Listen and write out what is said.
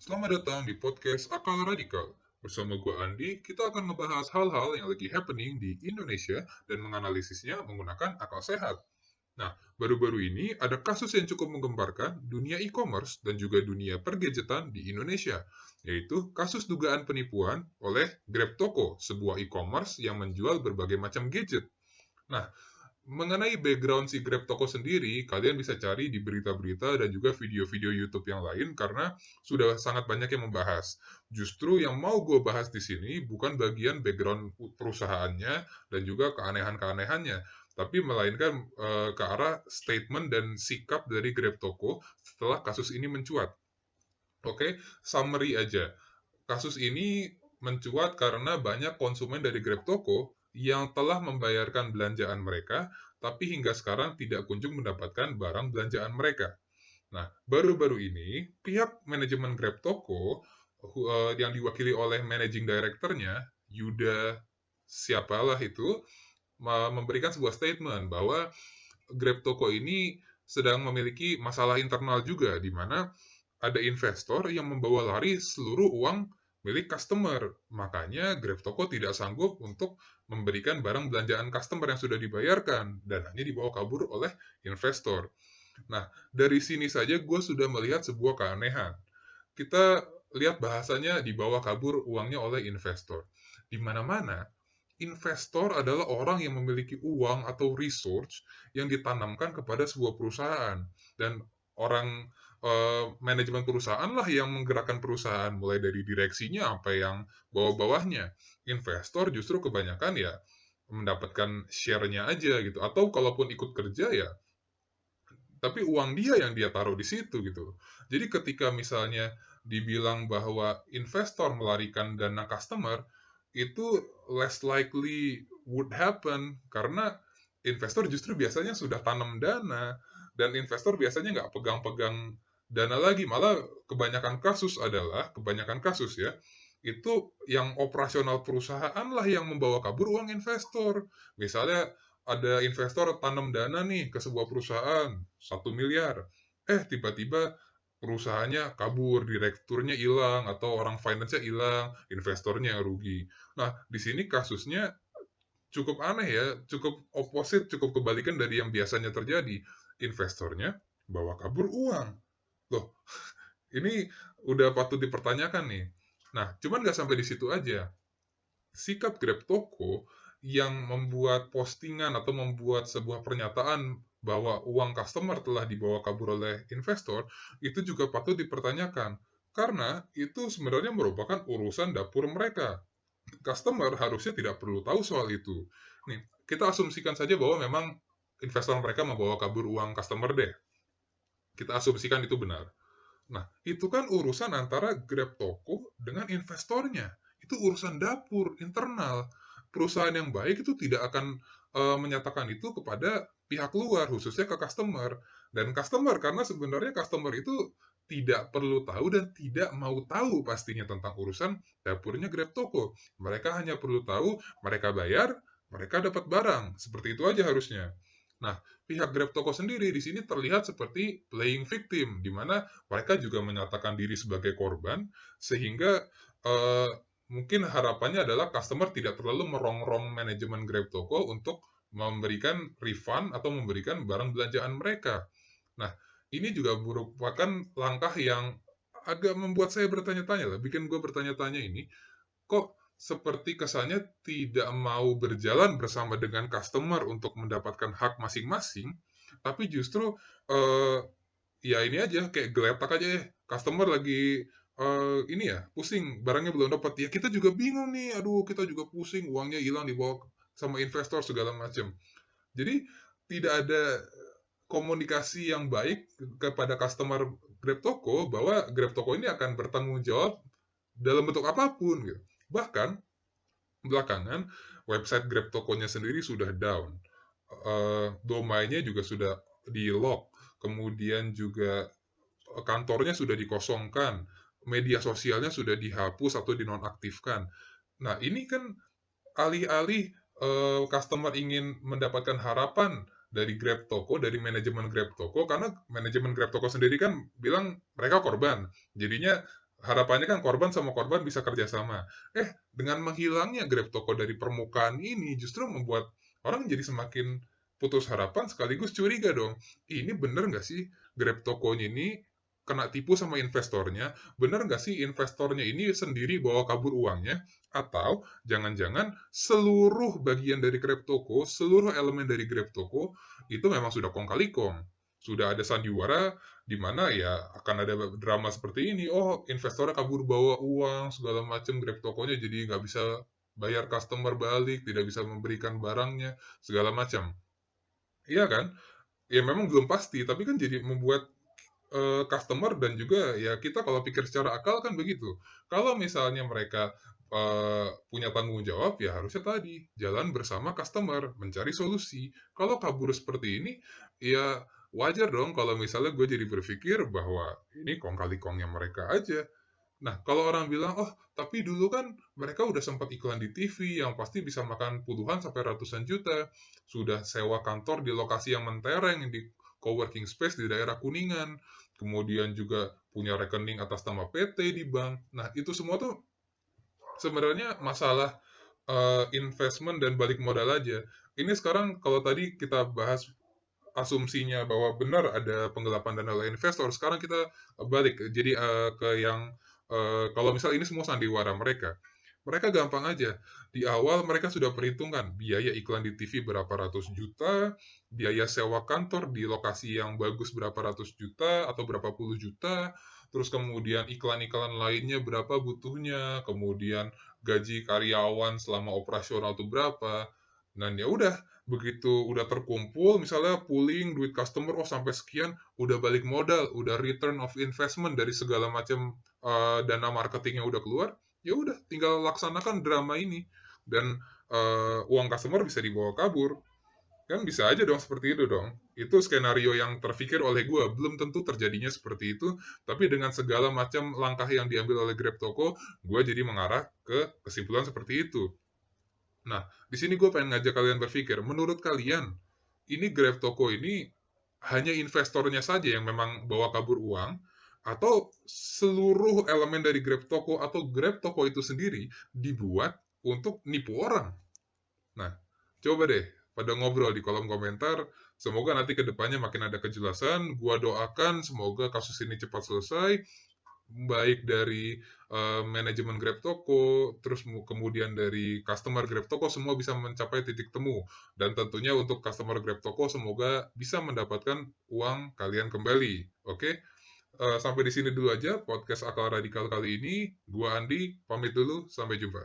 Selamat datang di podcast Akal Radikal. Bersama gue Andi, kita akan ngebahas hal-hal yang lagi happening di Indonesia dan menganalisisnya menggunakan akal sehat. Nah, baru-baru ini ada kasus yang cukup menggemparkan dunia e-commerce dan juga dunia pergadgetan di Indonesia, yaitu kasus dugaan penipuan oleh GrabToko, sebuah e-commerce yang menjual berbagai macam gadget. Nah, mengenai background si Grab Toko sendiri, kalian bisa cari di berita-berita dan juga video-video YouTube yang lain karena sudah sangat banyak yang membahas. Justru yang mau gue bahas di sini bukan bagian background perusahaannya dan juga keanehan-keanehannya, tapi melainkan ke arah statement dan sikap dari Grab Toko setelah kasus ini mencuat. Oke, summary aja. Kasus ini mencuat karena banyak konsumen dari GrabToko yang telah membayarkan belanjaan mereka, tapi hingga sekarang tidak kunjung mendapatkan barang belanjaan mereka. Nah, baru-baru ini, pihak manajemen GrabToko yang diwakili oleh managing directornya, Yuda siapalah itu, memberikan sebuah statement bahwa GrabToko ini sedang memiliki masalah internal juga, di mana ada investor yang membawa lari seluruh uang milik customer. Makanya GrabToko tidak sanggup untuk memberikan barang belanjaan customer yang sudah dibayarkan, dan hanya dibawa kabur oleh investor. Nah, dari sini saja gue sudah melihat sebuah keanehan. Kita lihat bahasanya dibawa kabur uangnya oleh investor. Di mana-mana, investor adalah orang yang memiliki uang atau resource yang ditanamkan kepada sebuah perusahaan. Dan orang manajemen perusahaan lah yang menggerakkan perusahaan, mulai dari direksinya sampai yang bawah-bawahnya. Investor justru kebanyakan ya mendapatkan share-nya aja gitu. Atau kalaupun ikut kerja ya tapi uang dia yang dia taruh di situ gitu. Jadi ketika misalnya dibilang bahwa investor melarikan dana customer, itu less likely would happen karena investor justru biasanya sudah tanam dana dan investor biasanya nggak pegang-pegang dana lagi. Malah kebanyakan kasus ya, itu yang operasional perusahaan lah yang membawa kabur uang investor. Misalnya ada investor tanam dana nih ke sebuah perusahaan 1 miliar. Tiba-tiba perusahaannya kabur, direkturnya hilang, atau orang finance-nya hilang, investornya yang rugi. Nah, di sini kasusnya cukup aneh ya, cukup opposite, cukup kebalikan dari yang biasanya terjadi. Investornya bawa kabur uang. Loh, ini udah patut dipertanyakan nih. Nah, cuman nggak sampai di situ aja. Sikap GrabToko yang membuat postingan atau membuat sebuah pernyataan bahwa uang customer telah dibawa kabur oleh investor, itu juga patut dipertanyakan. Karena itu sebenarnya merupakan urusan dapur mereka. Customer harusnya tidak perlu tahu soal itu. Nih, kita asumsikan saja bahwa memang investor mereka membawa kabur uang customer deh. Kita asumsikan itu benar. Nah, itu kan urusan antara Grab Toko dengan investornya. Itu urusan dapur, internal. Perusahaan yang baik itu tidak akan menyatakan itu kepada pihak luar, khususnya ke customer. Dan customer, karena sebenarnya customer itu tidak perlu tahu dan tidak mau tahu pastinya tentang urusan dapurnya Grab Toko. Mereka hanya perlu tahu, mereka bayar, mereka dapat barang. Seperti itu aja harusnya. Nah, pihak Grab Toko sendiri di sini terlihat seperti playing victim, di mana mereka juga menyatakan diri sebagai korban, sehingga eh, mungkin harapannya adalah customer tidak terlalu merongrong manajemen Grab Toko untuk memberikan refund atau memberikan barang belanjaan mereka. Nah, ini juga merupakan langkah yang agak membuat saya bertanya-tanya lah, bikin gue bertanya-tanya ini, kok seperti kesannya tidak mau berjalan bersama dengan customer untuk mendapatkan hak masing-masing, tapi justru eh, ya ini aja kayak geletak aja ya. Customer lagi ini ya pusing barangnya belum dapat ya kita juga bingung nih aduh kita juga pusing uangnya hilang dibawa sama investor segala macam. Jadi tidak ada komunikasi yang baik kepada customer Grab Toko bahwa Grab Toko ini akan bertanggung jawab dalam bentuk apapun gitu. Bahkan belakangan website Grab Tokonya sendiri sudah down. Domainnya juga sudah di lock. Kemudian juga kantornya sudah dikosongkan. Media sosialnya sudah dihapus atau dinonaktifkan. Nah, ini kan alih-alih customer ingin mendapatkan harapan dari Grab Toko, dari manajemen Grab Toko, karena manajemen Grab Toko sendiri kan bilang mereka korban. Jadinya harapannya kan korban sama korban bisa kerjasama. Dengan menghilangnya Grab Toko dari permukaan ini justru membuat orang jadi semakin putus harapan sekaligus curiga dong. Ini bener nggak sih Grab Tokonya ini kena tipu sama investornya? Bener nggak sih investornya ini sendiri bawa kabur uangnya? Atau jangan-jangan seluruh bagian dari Grab Toko, seluruh elemen dari Grab Toko itu memang sudah kong kali kong. Sudah ada sandiwara di mana ya akan ada drama seperti ini. Oh, investornya kabur bawa uang segala macam, Grab tokonya jadi nggak bisa bayar customer balik, tidak bisa memberikan barangnya segala macam. Iya kan? Ya memang belum pasti, tapi kan jadi membuat customer dan juga ya kita kalau pikir secara akal kan begitu. Kalau misalnya mereka punya tanggung jawab ya harusnya tadi jalan bersama customer mencari solusi. Kalau kabur seperti ini ya wajar dong kalau misalnya gue jadi berpikir bahwa ini kong kali kongnya mereka aja. Nah, kalau orang bilang, oh, tapi dulu kan mereka udah sempat iklan di TV yang pasti bisa makan puluhan sampai ratusan juta. Sudah sewa kantor di lokasi yang mentereng, di coworking space di daerah Kuningan. Kemudian juga punya rekening atas nama PT di bank. Nah, itu semua tuh sebenarnya masalah investment dan balik modal aja. Ini sekarang kalau tadi kita bahas asumsinya bahwa benar ada penggelapan dana oleh investor. Sekarang kita balik, jadi ke yang kalau misal ini semua sandiwara mereka. Mereka gampang aja. Di awal mereka sudah perhitungkan biaya iklan di TV berapa ratus juta, biaya sewa kantor di lokasi yang bagus berapa ratus juta atau berapa puluh juta, terus kemudian iklan-iklan lainnya berapa butuhnya, kemudian gaji karyawan selama operasional itu berapa. Dan ya udah, begitu udah terkumpul misalnya pooling duit customer oh sampai sekian udah balik modal udah return of investment dari segala macam dana marketing yang udah keluar ya udah tinggal laksanakan drama ini dan uang customer bisa dibawa kabur kan bisa aja dong seperti itu dong itu skenario yang terpikir oleh gue belum tentu terjadinya seperti itu tapi dengan segala macam langkah yang diambil oleh Grab Toko gue jadi mengarah ke kesimpulan seperti itu. Nah, di sini gue pengen ngajak kalian berpikir, menurut kalian, ini Grab Toko ini hanya investornya saja yang memang bawa kabur uang, atau seluruh elemen dari Grab Toko atau Grab Toko itu sendiri dibuat untuk nipu orang? Nah, coba deh pada ngobrol di kolom komentar. Semoga nanti ke depannya makin ada kejelasan. Gua doakan semoga kasus ini cepat selesai baik dari manajemen Grab Toko, terus kemudian dari customer Grab Toko semua bisa mencapai titik temu. Dan tentunya untuk customer Grab Toko semoga bisa mendapatkan uang kalian kembali. Oke? Sampai di sini dulu aja podcast Akal Radikal kali ini. Gua Andi, pamit dulu. Sampai jumpa.